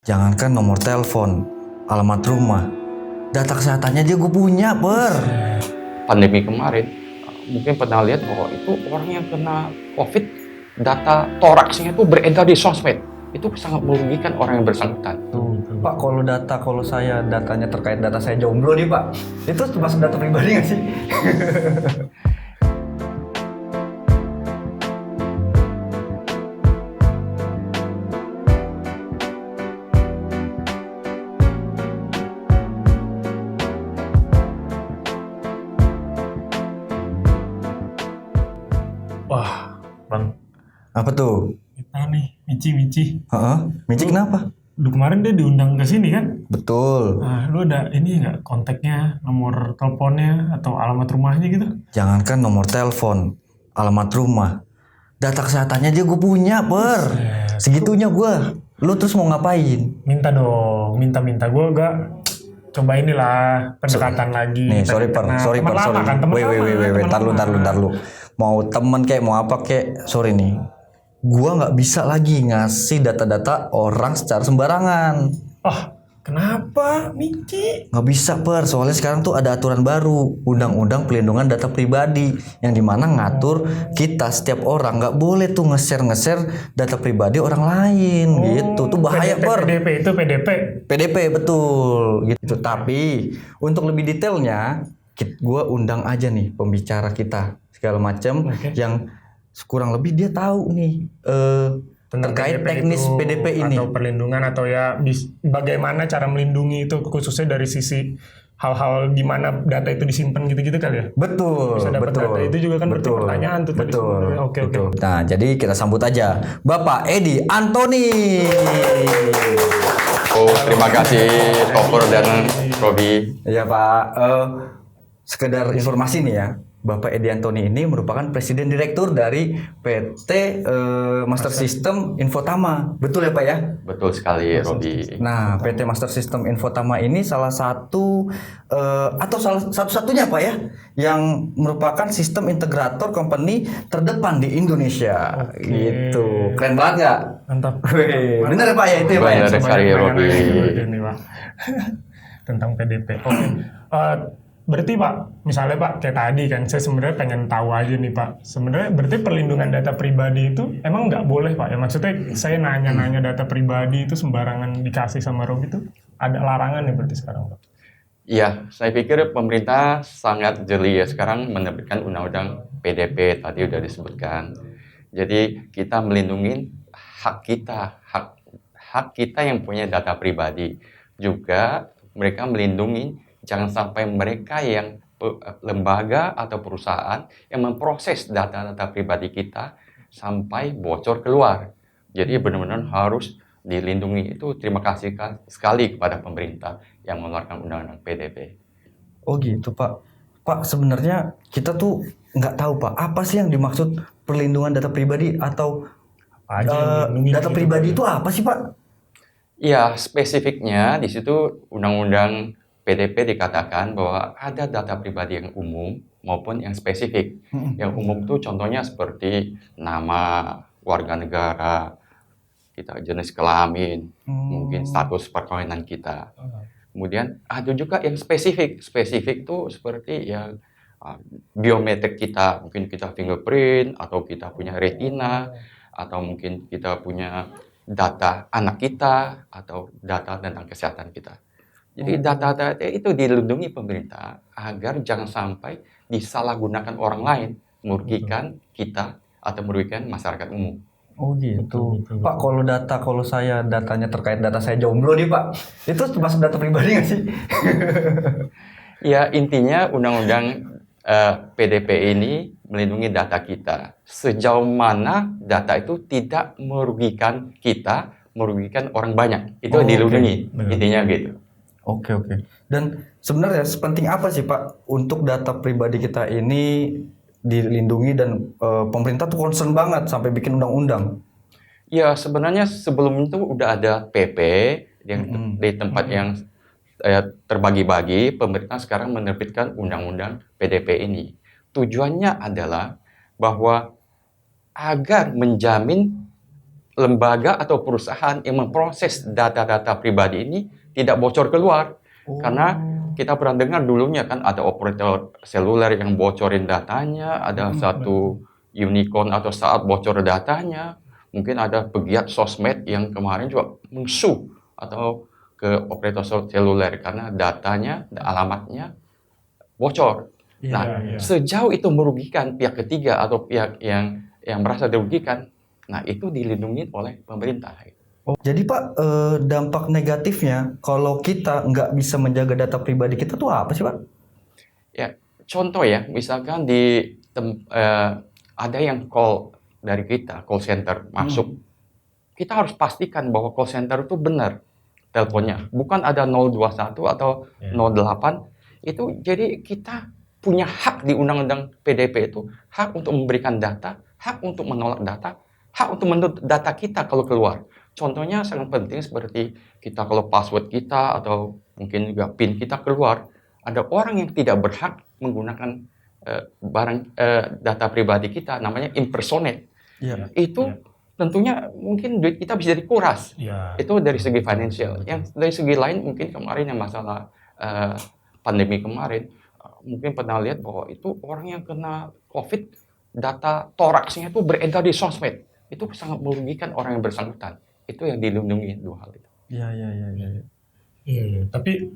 Jangankan nomor telepon, alamat rumah, data kesehatannya aja gue punya, Pandemi kemarin, mungkin pernah lihat bahwa itu orang yang kena COVID, data toraksnya itu beredar di sosmed. Itu sangat merugikan orang yang bersangkutan. Pak, kalau saya datanya terkait data saya jomblo nih, Pak. Itu termasuk data pribadi nggak sih? Wah, Bang, Apa tuh? kita nih, Mici. Heeh, Mici kenapa? Lu kemarin dia diundang ke sini kan? Betul. Nah, lu ada ini nggak kontaknya, nomor teleponnya, atau alamat rumahnya gitu? Jangankan nomor telepon, alamat rumah, data kesehatannya aja gue punya, Segitunya gue. Lu terus mau ngapain? Minta dong, minta. Gue gak coba inilah pendekatan lagi. Nih, Kita kenal. Teman lama kan, teman Wait, lama. tar lu. Mau temen kek, mau apa kek, sorry nih. Gua nggak bisa lagi ngasih data-data orang secara sembarangan. Oh, kenapa, Mici? Nggak bisa, soalnya sekarang tuh ada aturan baru, Undang-Undang Pelindungan Data Pribadi, yang dimana ngatur kita setiap orang nggak boleh tuh nge-share data pribadi orang lain, gitu. Tuh bahaya, PDP itu PDP. PDP betul gitu. Tapi untuk lebih detailnya, gue undang aja nih pembicara kita segala macam yang kurang lebih dia tahu nih Tentang terkait PDP teknis itu, PDP ini. atau perlindungan, atau ya bagaimana cara melindungi itu, khususnya dari sisi hal-hal di mana data itu disimpan gitu-gitu kali ya. Betul, Bisa dapat data itu juga kan berarti pertanyaan tuh tadi sebenarnya. Oke. Nah, jadi kita sambut aja Bapak Edi Antoni. Oh, terima kasih Kopur dan Robi. Iya Pak, sekedar informasi nih ya, Bapak Edi Antoni ini merupakan Presiden Direktur dari PT Master System Infotama. Betul ya Pak ya? Betul sekali, Robi. Nah, PT Master System Infotama ini salah satu atau salah satu-satunya Pak ya, yang merupakan sistem integrator company terdepan di Indonesia. Gitu. Keren banget nggak? Mantap. Bener ya Pak ya itu ya Pak ya? Bener sekali, Robi. Ini, Pak. Tentang PDP. Oke. Berarti Pak, misalnya Pak, kayak tadi kan, saya sebenarnya pengen tahu aja nih Pak. Sebenarnya berarti perlindungan data pribadi itu emang nggak boleh Pak ya? Maksudnya saya nanya-nanya data pribadi itu sembarangan dikasih sama Robi itu ada larangan ya berarti sekarang Pak? Iya, saya pikir pemerintah sangat jeli ya sekarang menerbitkan undang-undang PDP tadi udah disebutkan. Jadi kita melindungi hak kita yang punya data pribadi. Juga mereka melindungi jangan sampai mereka yang lembaga atau perusahaan yang memproses data-data pribadi kita sampai bocor keluar. Jadi benar-benar harus dilindungi. Itu terima kasih sekali kepada pemerintah yang mengeluarkan undang-undang PDP. Oh gitu Pak. Pak, sebenarnya kita tuh nggak tahu Pak, apa sih yang dimaksud perlindungan data pribadi atau data pribadi itu apa sih Pak? Ya, spesifiknya di situ undang-undang PDP dikatakan bahwa ada data pribadi yang umum maupun yang spesifik. Yang umum itu contohnya seperti nama, warga negara, kita jenis kelamin, mungkin status perkawinan kita. Kemudian ada juga yang spesifik. Spesifik itu seperti yang biometrik kita, mungkin kita fingerprint atau kita punya retina atau mungkin kita punya data anak kita atau data tentang kesehatan kita. Jadi data-data itu dilindungi pemerintah agar jangan sampai disalahgunakan orang lain, merugikan kita atau merugikan masyarakat umum. Oh gitu. Betul. Pak, kalau saya datanya terkait data saya jomblo nih Pak, itu termasuk data pribadi nggak sih? Ya, intinya undang-undang PDP ini melindungi data kita. Sejauh mana data itu tidak merugikan kita, merugikan orang banyak. Itu dilindungi, intinya gitu. Oke. Dan sebenarnya sepenting apa sih Pak untuk data pribadi kita ini dilindungi dan pemerintah tuh concern banget sampai bikin undang-undang? Ya, sebenarnya sebelum itu udah ada PP yang di tempat yang terbagi-bagi, pemerintah sekarang menerbitkan undang-undang PDP ini. Tujuannya adalah bahwa agar menjamin lembaga atau perusahaan yang memproses data-data pribadi ini tidak bocor keluar. Karena kita pernah dengar dulunya kan ada operator seluler yang bocorin datanya, ada satu unicorn atau startup bocor datanya, mungkin ada pegiat sosmed yang kemarin juga musuh atau ke operator seluler karena datanya, alamatnya bocor. Nah, sejauh itu merugikan pihak ketiga atau pihak yang merasa dirugikan, nah itu dilindungi oleh pemerintah. Jadi Pak, dampak negatifnya kalau kita nggak bisa menjaga data pribadi kita tuh apa sih Pak? Ya, contoh ya, misalkan ada yang call dari kita, call center masuk. Kita harus pastikan bahwa call center itu benar teleponnya, bukan ada 021 atau 08. Itu jadi kita punya hak di Undang-Undang PDP itu, hak untuk memberikan data, hak untuk menolak data, hak untuk menuntut data kita kalau keluar. Contohnya sangat penting seperti kita kalau password kita atau mungkin juga PIN kita keluar, ada orang yang tidak berhak menggunakan data pribadi kita, namanya impersonate. Itu tentunya mungkin duit kita bisa dikuras. Itu dari segi finansial. Yang dari segi lain mungkin kemarin yang masalah pandemi kemarin, mungkin pernah lihat bahwa itu orang yang kena COVID, data toraksnya itu beredar di sosmed. Itu sangat merugikan orang yang bersangkutan. Itu yang dilindungi dua hal itu. Iya. Tapi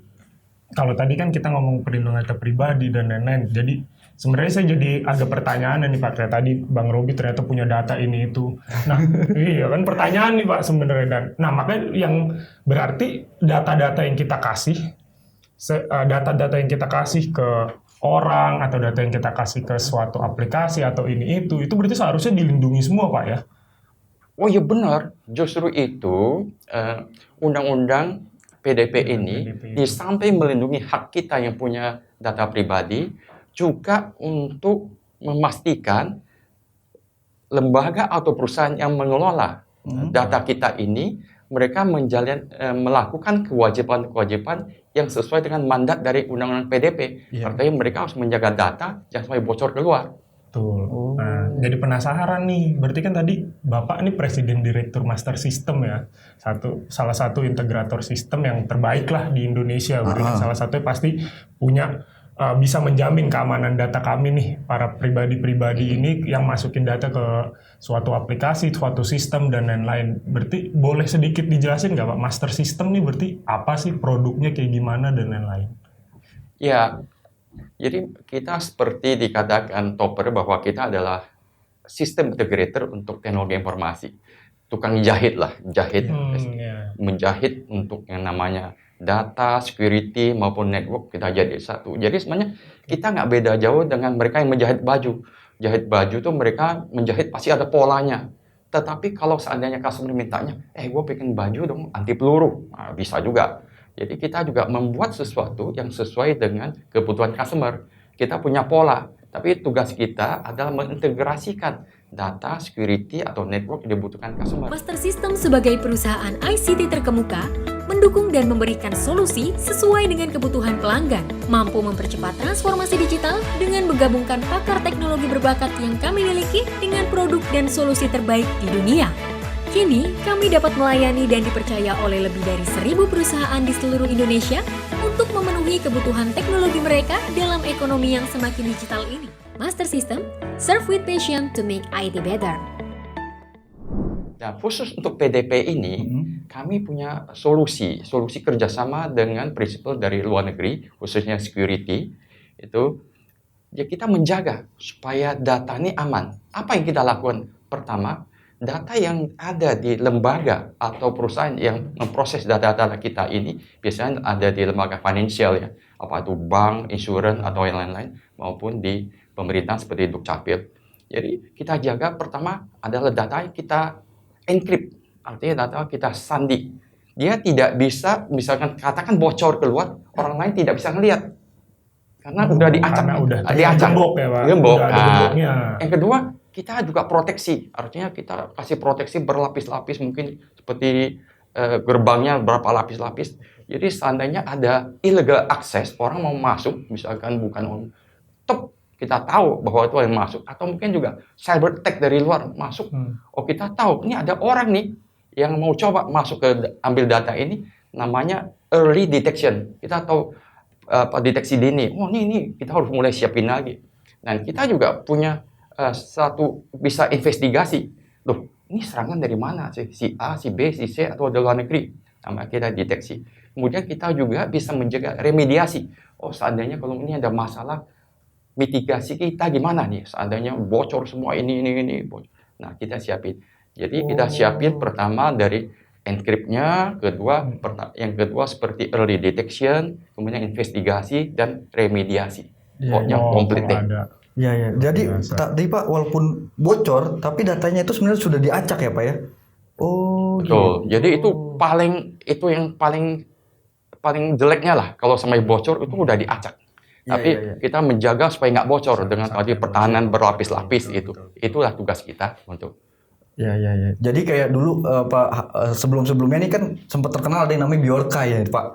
kalau tadi kan kita ngomong perlindungan data pribadi dan lain-lain, jadi sebenarnya saya jadi ada pertanyaan nih Pak, kayak tadi Bang Robi ternyata punya data ini itu. Nah, iya kan pertanyaan nih Pak sebenarnya, dan nah makanya yang berarti data-data yang kita kasih, data-data yang kita kasih ke orang atau data yang kita kasih ke suatu aplikasi atau ini itu berarti seharusnya dilindungi semua Pak ya? Oh iya benar, justru itu undang-undang PDP ini di samping melindungi hak kita yang punya data pribadi, juga untuk memastikan lembaga atau perusahaan yang mengelola data kita ini, mereka melakukan kewajiban-kewajiban yang sesuai dengan mandat dari Undang-Undang PDP. Artinya mereka harus menjaga data jangan sampai bocor keluar. Betul. Nah, jadi penasaran nih. Berarti kan tadi Bapak ini Presiden Direktur Master System ya. Salah satu integrator sistem yang terbaik lah di Indonesia. Berarti salah satunya pasti punya bisa menjamin keamanan data kami nih, para pribadi-pribadi ini yang masukin data ke suatu aplikasi, suatu sistem dan lain-lain. Berarti boleh sedikit dijelasin nggak Pak, Master System nih berarti apa sih, produknya kayak gimana dan lain-lain? Ya, jadi kita seperti dikatakan Topper bahwa kita adalah sistem integrator untuk teknologi informasi. Tukang jahit lah, menjahit untuk yang namanya data, security, maupun network, kita jadi satu. Jadi sebenarnya kita nggak beda jauh dengan mereka yang menjahit baju. Jahit baju tuh mereka menjahit pasti ada polanya. Tetapi kalau seandainya customer mintanya, gue pengen baju dong anti peluru, nah, bisa juga. Jadi kita juga membuat sesuatu yang sesuai dengan kebutuhan customer. Kita punya pola, tapi tugas kita adalah mengintegrasikan data, security, atau network yang dibutuhkan customer. Master System sebagai perusahaan ICT terkemuka mendukung dan memberikan solusi sesuai dengan kebutuhan pelanggan, mampu mempercepat transformasi digital dengan menggabungkan pakar teknologi berbakat yang kami miliki dengan produk dan solusi terbaik di dunia. Kini, kami dapat melayani dan dipercaya oleh lebih dari 1.000 perusahaan di seluruh Indonesia untuk memenuhi kebutuhan teknologi mereka dalam ekonomi yang semakin digital ini. Master System, serve with passion to make IT better. Nah, khusus untuk PDP ini, kami punya solusi kerjasama dengan prinsipal dari luar negeri, khususnya security. Itu ya kita menjaga supaya data ini aman. Apa yang kita lakukan? Pertama, data yang ada di lembaga atau perusahaan yang memproses data-data kita ini biasanya ada di lembaga financial ya, apa itu bank, insurance atau yang lain-lain, maupun di pemerintah seperti Dukcapil. Jadi kita jaga pertama adalah data yang kita encrypt, artinya data kita sandi. Dia tidak bisa, misalkan katakan bocor keluar, orang lain tidak bisa ngelihat. Karena udah diacak. Gembok ya Pak? Gembok. Nah, yang kedua, kita juga proteksi. Artinya kita kasih proteksi berlapis-lapis, mungkin seperti gerbangnya berapa lapis-lapis. Jadi seandainya ada illegal access, orang mau masuk, misalkan bukan kita tahu bahwa itu yang masuk, atau mungkin juga cyber attack dari luar masuk. Oh, kita tahu ini ada orang nih yang mau coba masuk ke ambil data ini, namanya early detection. Kita tahu deteksi dini. Oh, ini kita harus mulai siapin lagi. Dan kita juga punya satu bisa investigasi. Loh, ini serangan dari mana sih? Si A, si B, si C, atau dari luar negeri? Sama kita deteksi. Kemudian kita juga bisa menjaga remediasi. Oh, seandainya kalau ini ada masalah, mitigasi kita gimana nih? Seandainya bocor semua ini. Bocor. Nah, kita siapin. Jadi kita siapin pertama dari encrypt-nya, yang kedua seperti early detection, kemudian investigasi dan remediasi. Pokoknya komplit deh. Iya. Jadi tadi Pak, walaupun bocor, tapi datanya itu sebenarnya sudah diacak ya Pak ya? Oh, betul. gitu. Jadi itu yang paling jeleknya lah. Kalau sampai bocor itu udah diacak. Tapi kita menjaga supaya nggak bocor dengan tadi pertahanan berlapis-lapis itu. Itulah tugas kita untuk. Iya. Jadi kayak dulu sebelum-sebelumnya ini kan sempat terkenal ada yang namanya Bjorka ya Pak.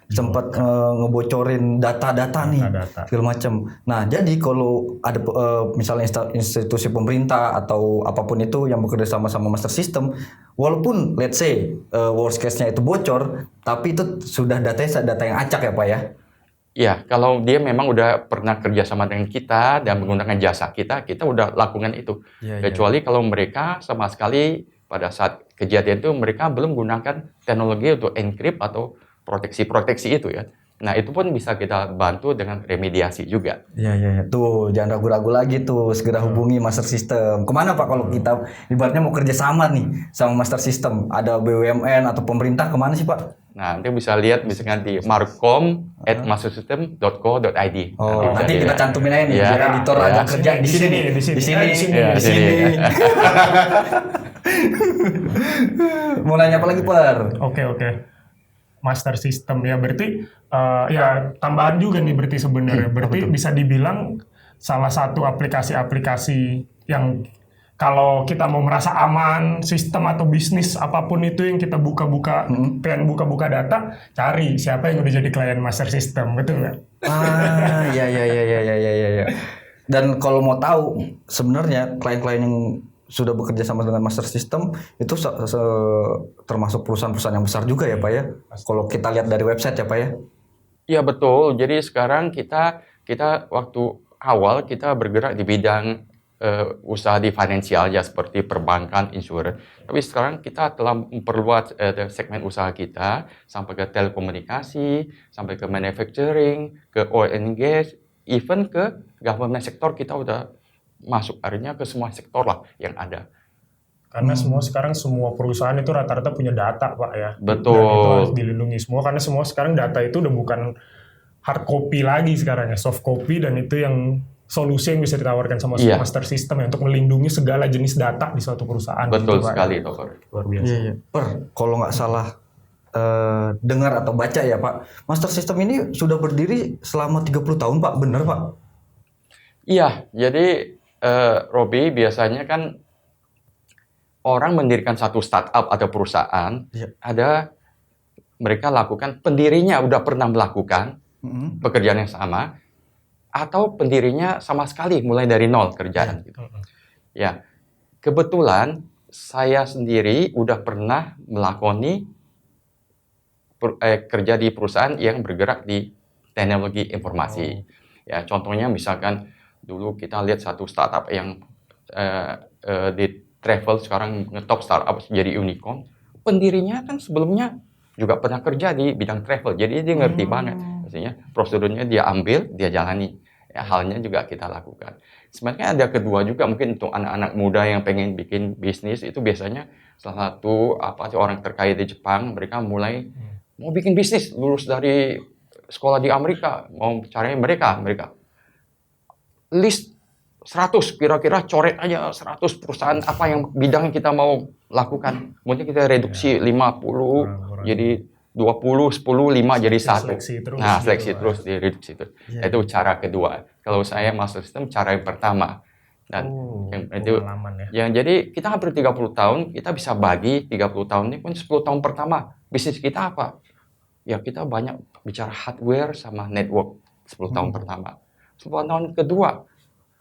Sempat ngebocorin data-data nih, segala macam. Nah, jadi kalau ada misalnya institusi pemerintah atau apapun itu yang bekerja sama Master System, walaupun let's say worst case-nya itu bocor, tapi itu sudah data yang acak ya Pak ya? Iya, kalau dia memang udah pernah kerja sama dengan kita dan menggunakan jasa kita udah lakukan itu. Kecuali kalau mereka sama sekali pada saat kejadian itu mereka belum menggunakan teknologi untuk encrypt atau proteksi itu ya. Nah, itu pun bisa kita bantu dengan remediasi juga. Iya. Tuh, jangan ragu-ragu lagi tuh, segera hubungi Master System. Kemana Pak kalau kita ibaratnya mau kerja sama nih sama Master System? Ada BUMN atau pemerintah, kemana sih Pak? Nah, nanti bisa lihat misalkan di markom@mastersystem.co.id. Oh, nanti kita cantumin aja nih, biar editor ada kerja di sini. Mau nanya apa lagi, Per? Oke. Master System ya, berarti ya tambahan juga nih berarti sebenarnya. Berarti bisa dibilang salah satu aplikasi-aplikasi yang kalau kita mau merasa aman, sistem atau bisnis apapun itu yang kita pengen buka-buka data, cari siapa yang udah jadi klien Master System, betul nggak? Iya. Dan kalau mau tahu sebenarnya klien-klien yang sudah bekerja sama dengan Master System itu termasuk perusahaan-perusahaan yang besar juga ya Pak ya? Kalau kita lihat dari website ya Pak ya? Iya betul. Jadi sekarang kita waktu awal kita bergerak di bidang usaha di finansial ya seperti perbankan, insurance. Tapi sekarang kita telah memperluas segmen usaha kita sampai ke telekomunikasi, sampai ke manufacturing, ke oil and gas, even ke government sector kita udah masuk, artinya ke semua sektor lah yang ada. Karena semua perusahaan itu rata-rata punya data Pak ya. Betul. Dan itu harus dilindungi semua karena semua sekarang data itu udah bukan hard copy lagi sekarang ya, soft copy, dan itu yang solusi yang bisa ditawarkan sama Master System ya, untuk melindungi segala jenis data di suatu perusahaan. Betul gitu, sekali, Pak. Dokter. Luar biasa. Iya. Per, kalau nggak salah dengar atau baca ya Pak, Master System ini sudah berdiri selama 30 tahun Pak, benar Pak? Iya, jadi Robi, biasanya kan orang mendirikan satu startup atau perusahaan, mereka lakukan, pendirinya udah pernah melakukan pekerjaan yang sama, atau pendirinya sama sekali mulai dari nol kerjaan. Gitu. Ya, kebetulan saya sendiri udah pernah melakoni kerja di perusahaan yang bergerak di teknologi informasi. Ya, contohnya misalkan dulu kita lihat satu startup yang di travel sekarang ngetop startup jadi unicorn. Pendirinya kan sebelumnya juga pernah kerja di bidang travel, jadi dia ngerti banget. Maksudnya prosedurnya dia ambil, dia jalani. Ya, halnya juga kita lakukan. Sebenarnya ada kedua juga mungkin untuk anak-anak muda yang pengen bikin bisnis, itu biasanya salah satu orang terkaya di Jepang, mereka mulai mau bikin bisnis, lulus dari sekolah di Amerika, mau caranya mereka list 100, kira-kira coret aja 100 perusahaan apa yang bidang kita mau lakukan. Mungkin kita reduksi 50 jadi 20, 10, 5 jadi 1. Seleksi terus direduksi terus. Itu cara kedua. Kalau saya Master System cara yang pertama. Dan jadi kita hampir 30 tahun, kita bisa bagi 30 tahun ini pun 10 tahun pertama. Bisnis kita apa? Ya kita banyak bicara hardware sama network 10 tahun pertama. 10 tahun kedua,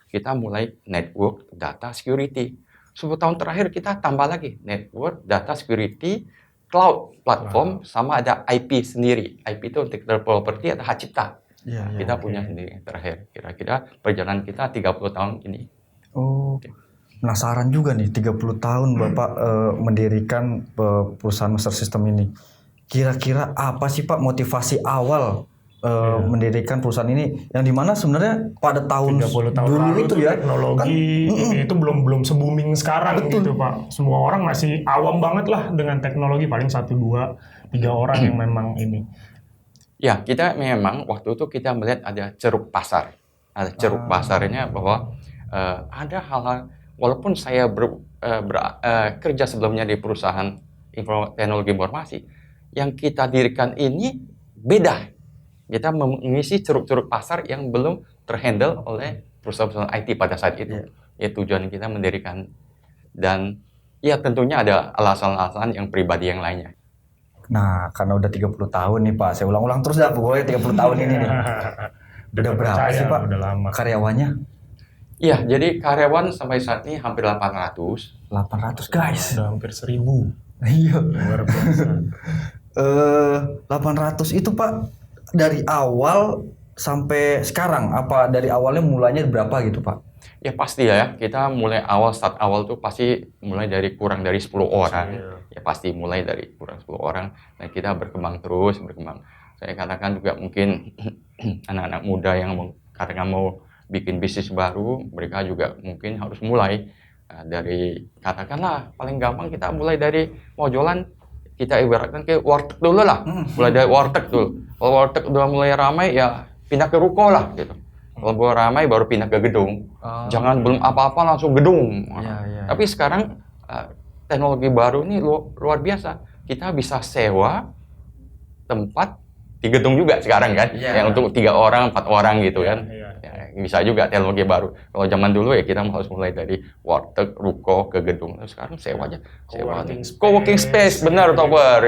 kita mulai network data security. 10 tahun terakhir kita tambah lagi network data security, cloud platform, sama ada IP sendiri. IP itu intellectual property atau hak cipta. Kita punya sendiri terakhir. Kira-kira perjalanan kita 30 tahun ini. Oh, penasaran juga nih 30 tahun Bapak mendirikan perusahaan Master System ini. Kira-kira apa sih Pak motivasi awal mendirikan perusahaan ini yang dimana sebenarnya pada tahun 30 tahun dulu lalu itu ya teknologi ini itu belum se-booming sekarang gitu Pak. Semua orang masih awam banget lah dengan teknologi, paling 1, 2, 3 orang yang memang ini. Ya, kita memang waktu itu kita melihat ada ceruk pasar. Ada ceruk pasarnya bahwa ada hal-hal, walaupun saya kerja sebelumnya di perusahaan teknologi informasi, yang kita dirikan ini beda. Kita mengisi ceruk-ceruk pasar yang belum terhandle oleh perusahaan-perusahaan IT pada saat itu. Ya, tujuan kita mendirikan. Dan ya tentunya ada alasan-alasan yang pribadi yang lainnya. Nah, karena udah 30 tahun nih Pak, saya ulang-ulang terus dah pokoknya 30 tahun ini nih. Udah berapa sih Pak udah lama. karyawannya? Iya, jadi karyawan sampai saat ini hampir 800. 800 guys. Udah hampir 1.000. Iya. Luar biasa. 800 itu Pak dari awal sampai sekarang, apa dari awalnya mulanya berapa gitu Pak? Ya pasti ya, kita mulai start awal tuh pasti mulai dari kurang dari 10 orang. Ya pasti mulai dari kurang 10 orang, dan kita berkembang terus, berkembang. Saya katakan juga mungkin anak-anak muda yang katakan mau bikin bisnis baru, mereka juga mungkin harus mulai dari, katakanlah paling gampang kita mulai dari mau jualan, kita ibaratkan ke warteg dulu lah, mulai dari warteg dulu. Kalau warteg udah mulai ramai ya pindah ke ruko lah gitu. Kalau belum ramai baru pindah ke gedung. Jangan belum apa-apa langsung gedung. Tapi sekarang teknologi baru ini luar biasa. Kita bisa sewa tempat di gedung juga sekarang kan, yang untuk 3 orang, 4 orang gitu kan. Ya, bisa juga teknologi baru. Kalau zaman dulu ya kita harus mulai dari warteg, ruko ke gedung. Sekarang sewa aja, coworking space, benar Tober.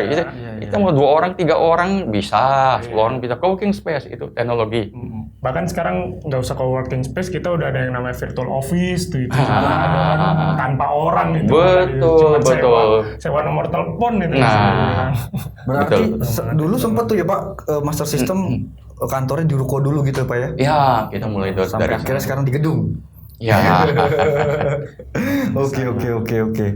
Kita mau 2 orang, 3 orang bisa, 10 orang bisa coworking space, itu teknologi. Bahkan sekarang nggak usah coworking space, kita udah ada yang namanya virtual office tuh, itu juga ada tanpa orang itu. Betul, betul. Sewa nomor telepon itu. Nah, berarti dulu sempat tuh ya Pak Master System kantornya di ruko dulu gitu Pak ya? Ya, kita mulai dari sampai akhirnya sekarang di gedung. Ya. Oke.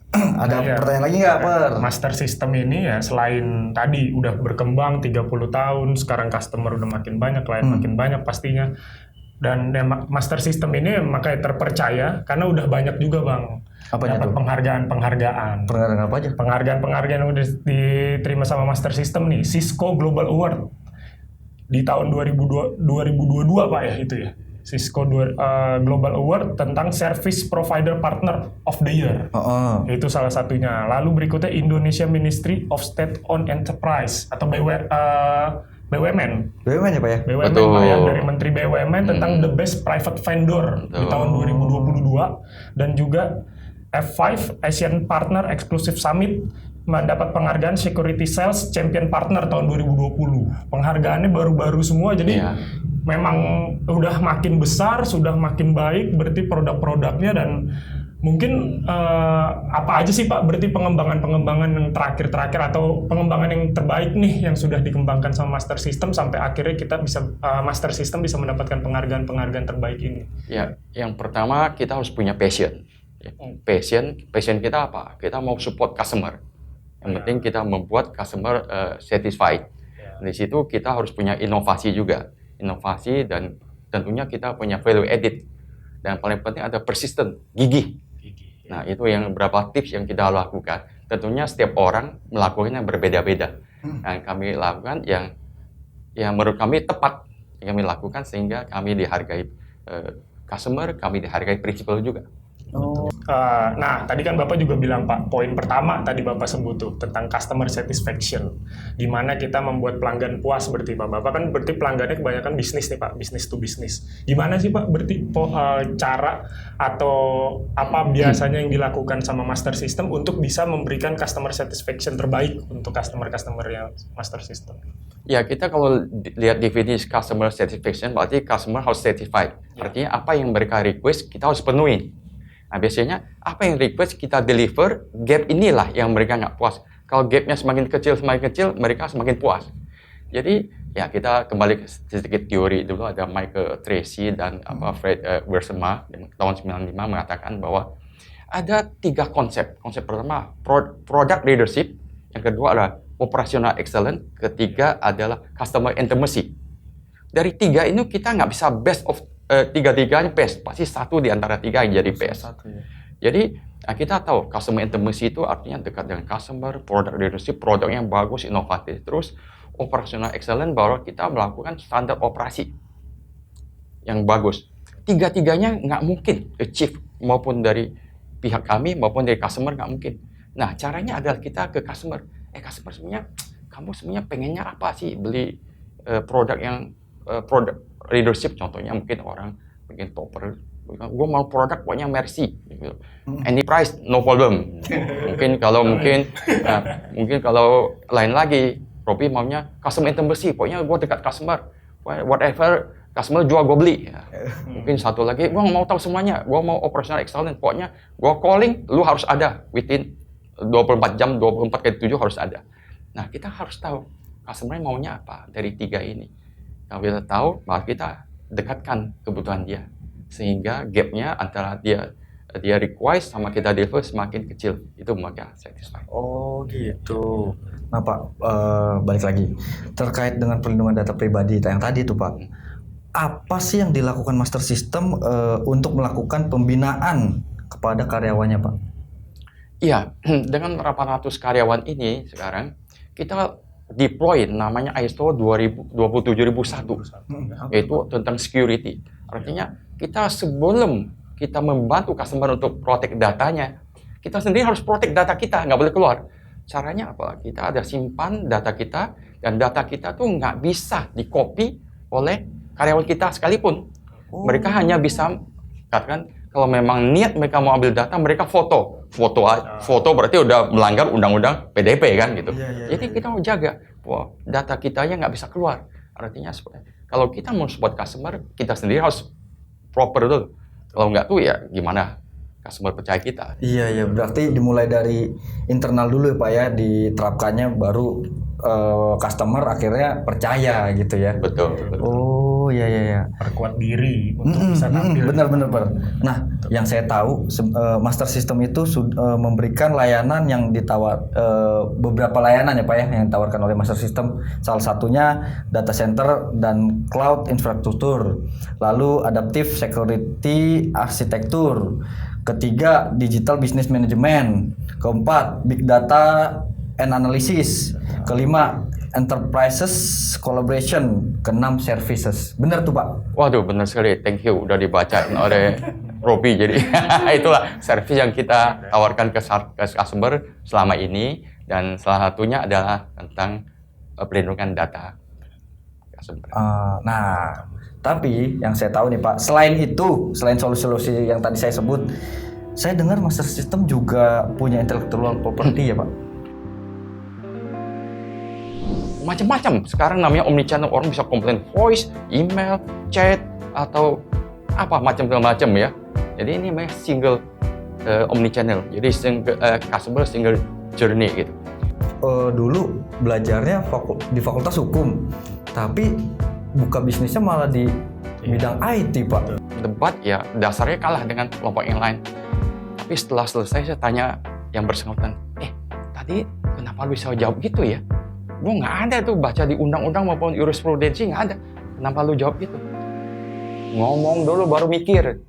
Ada pertanyaan lagi nggak Pak? Master System ini ya selain tadi udah berkembang 30 tahun, sekarang customer udah makin banyak, klien makin banyak pastinya. Dan Master System ini makanya terpercaya karena udah banyak juga Bang. Apanya dapat tuh? penghargaan. Penghargaan apa aja? Penghargaan yang udah diterima sama Master System nih, Cisco Global Award di tahun 2022 Pak ya itu ya. Cisco Global Award tentang Service Provider Partner of the Year. Itu salah satunya. Lalu berikutnya Indonesia Ministry of State-Owned Enterprise atau BUMN. BUMN ya Pak ya? BUMN Pak ya, dari Menteri BUMN tentang The Best Private Vendor di tahun 2022. Dan juga F5 Asian Partner Exclusive Summit mendapat penghargaan Security Sales Champion Partner tahun 2020. Penghargaannya baru-baru semua, jadi memang udah makin besar, sudah makin baik berarti produk-produknya. Dan mungkin apa aja sih Pak berarti pengembangan yang terakhir atau pengembangan yang terbaik nih yang sudah dikembangkan sama Master System sampai akhirnya kita bisa Master System bisa mendapatkan penghargaan terbaik ini? Ya, yang pertama kita harus punya passion. Passion kita apa? Kita mau support customer. Yang penting kita membuat customer satisfied. Di situ kita harus punya inovasi juga. Inovasi, dan tentunya kita punya value added. Dan paling penting ada persistent, gigih. Nah, itu yang beberapa tips yang kita lakukan. Tentunya setiap orang melakukannya berbeda-beda. Yang kami lakukan yang menurut kami tepat yang kami lakukan sehingga kami dihargai customer, kami dihargai prinsipal juga. Oh. Nah, tadi kan Bapak juga bilang Pak, poin pertama tadi Bapak sebut tuh tentang customer satisfaction, di mana kita membuat pelanggan puas berarti Pak. Bapak kan berarti pelanggannya kebanyakan bisnis nih Pak, bisnis to bisnis. Gimana sih Pak berarti cara atau apa biasanya yang dilakukan sama Master System untuk bisa memberikan customer satisfaction terbaik untuk customer-customer yang Master System? Ya, kita kalau lihat definisi customer satisfaction, berarti customer harus satisfied. Artinya apa yang mereka request, kita harus penuhi. Nah, biasanya apa yang request kita deliver, gap inilah yang mereka nggak puas. Kalau gapnya semakin kecil, mereka semakin puas. Jadi, ya kita kembali ke sedikit teori dulu. Ada Michael Tracy dan Fred Wiersma tahun 95 mengatakan bahwa ada 3 konsep. Konsep pertama, product leadership. Yang kedua adalah operational excellence. Ketiga adalah customer intimacy. Dari 3 ini kita nggak bisa best of tiga-tiganya best, pasti satu di antara 3 yang jadi best. Jadi kita tahu customer intimacy itu artinya dekat dengan customer, product leadership, produk yang bagus, inovatif. Terus operational excellence bahwa kita melakukan standar operasi yang bagus. Tiga-tiganya nggak mungkin achieve, maupun dari pihak kami maupun dari customer nggak mungkin. Nah, caranya adalah kita ke customer. Customer sebenarnya, kamu sebenarnya pengennya apa sih beli produk yang produk leadership, contohnya mungkin orang pengen topper, gue mau produk pokoknya Mercy, gitu. Any price no problem. mungkin kalau lain lagi, Robi maunya customer intimacy, pokoknya gue dekat customer, whatever customer jual gue beli. Ya. Mungkin satu lagi, gue mau tahu semuanya, gue mau operational excellence, pokoknya gue calling, lu harus ada within 24 jam, 24x7 harus ada. Nah, kita harus tahu customer maunya apa dari 3 ini. Kalau kita tahu, maka kita dekatkan kebutuhan dia. Sehingga gapnya antara dia request sama kita deliver semakin kecil. Itu maka satisfied. Oh gitu. Nah Pak, balik lagi. Terkait dengan perlindungan data pribadi yang tadi itu Pak. Apa sih yang dilakukan Master System untuk melakukan pembinaan kepada karyawannya Pak? Iya, dengan 800 karyawan ini sekarang, kita deploy namanya ISO 27001, yaitu tentang security. Artinya kita sebelum kita membantu customer untuk protect datanya, kita sendiri harus protect data kita, nggak boleh keluar. Caranya apa? Kita ada simpan data kita, dan data kita tuh nggak bisa di-copy oleh karyawan kita sekalipun. Mereka hanya bisa, katakan, kalau memang niat mereka mau ambil data, mereka foto berarti udah melanggar undang-undang PDP kan gitu. Jadi kita mau jaga bahwa data kitanya nggak bisa keluar. Artinya kalau kita mau support customer, kita sendiri harus proper dulu. Kalau nggak tuh ya gimana customer percaya kita. Iya, berarti dimulai dari internal dulu ya Pak ya, diterapkannya baru customer akhirnya percaya gitu ya. Betul. Oh iya. Perkuat diri untuk bisa tampil. Benar. Nah, yang saya tahu Master System itu memberikan layanan yang beberapa layanan ya Pak ya yang ditawarkan oleh Master System. Salah satunya data center dan cloud infrastruktur. Lalu adaptive security arsitektur. Ketiga, digital business management. Keempat, big data and analysis. Kelima, enterprises collaboration. Keenam, services. Benar tuh Pak? Waduh, benar sekali. Thank you udah dibacain oleh Robi. Jadi itulah service yang kita tawarkan ke customer selama ini, dan salah satunya adalah tentang perlindungan data customer. Nah, tapi yang saya tahu nih Pak, selain solusi-solusi yang tadi saya sebut, saya dengar Master System juga punya intellectual property ya Pak? Macam-macam. Sekarang namanya omnichannel, orang bisa komplain voice, email, chat, atau apa macam-macam ya. Jadi ini namanya single omnichannel. Jadi customer single journey gitu. Dulu belajarnya di Fakultas Hukum, tapi buka bisnisnya malah di bidang IT Pak. Debat ya dasarnya kalah dengan kelompok yang lain. Tapi setelah selesai saya tanya yang bersangkutan, tadi kenapa lu bisa jawab gitu ya? Gue nggak ada tuh baca di undang-undang maupun jurisprudensi, nggak ada. Kenapa lu jawab gitu? Ngomong dulu baru mikir.